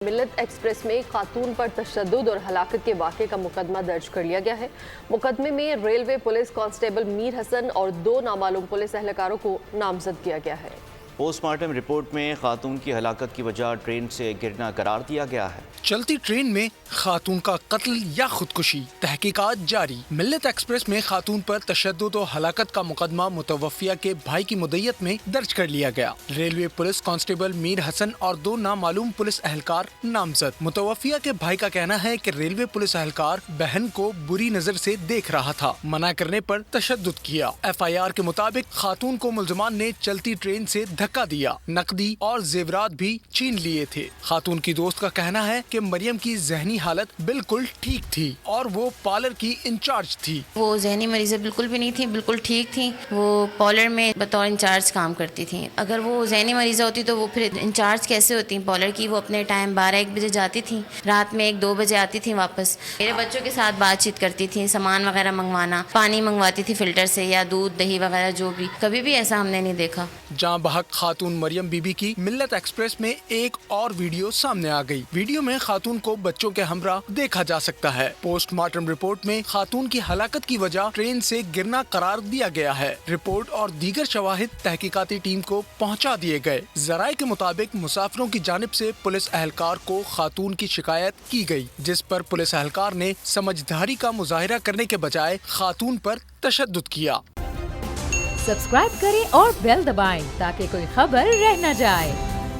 मिल्लत express में खातून पर तशद्दुद और हलाकत के वाक़े का मुकदमा दर्ज कर लिया गया है। मुकदमे में railway police constable Mir Hasan और 2 नामालूम पुलिस एहलकारों को नामजद किया गया है। पोस्टमार्टम रिपोर्ट में खातून की हलाकत की वजह ट्रेन से गिरना करार दिया गया है। चलती ट्रेन में खातून का कत्ल या खुदकुशी, तहकीकात जारी। मिल्लत एक्सप्रेस में खातून पर तशद्दुद और हलाकत का मुकदमा मुतवफ़िया के भाई की मुद्दत में दर्ज कर लिया गया। Railway police constable Mir Hasan और 2 नामालूम पुलिस एहलकार नामजद। मुतवफ़िया के भाई का कहना है कि रेलवे पुलिस एहलकार बहन को बुरी नजर से देख रहा था, मना करने पर तशद्दुद किया। FIR के मुताबिक खातून को मुल्ज़मान ने चलती ट्रेन से धक्का दिया, नकदी और जेवरात भी छीन लिए थे। खातून की दोस्त का कहना है कि मरियम की ज़हनी हालत बिल्कुल ठीक थी और वो पार्लर की इंचार्ज थी। वो ज़हनी मरीज़ बिल्कुल भी नहीं थी, बिल्कुल ठीक थी। वो पार्लर में बतौर इंचार्ज काम करती थी। अगर वो ज़हनी मरीज़ होती तो वो फिर इंचार्ज कैसे होती पार्लर की? वो अपने टाइम 12-1 बजे जाती थी, रात में 1-2 बजे आती थी वापस। मेरे बच्चों के साथ बातचीत करती थी, सामान वगैरह मंगवाना, पानी मंगवाती थी फिल्टर से या दूध दही वगैरह जो भी। कभी भी ऐसा हमने नहीं देखा। जहां बहक खातून मरियम बीबी की मिल्लत एक्सप्रेस में एक और वीडियो सामने आ गई। वीडियो में खातून को बच्चों के हमरा देखा जा सकता है। पोस्टमार्टम रिपोर्ट में खातून की हलाकत की वजह ट्रेन से गिरना करार दिया गया है। रिपोर्ट और दीगर शवाहिद तहकीकाती टीम को पहुंचा दिए गए। जराये के मुताबिक मुसाफिरों की जानिब से पुलिस एहलकार को खातून की शिकायत की गई, जिस पर पुलिस एहलकार ने समझदारी का मुजाहिरा करने के बजाय खातून पर तशद्दुद किया। सब्सक्राइब करें और बेल दबाएं ताकि कोई खबर रह न जाए।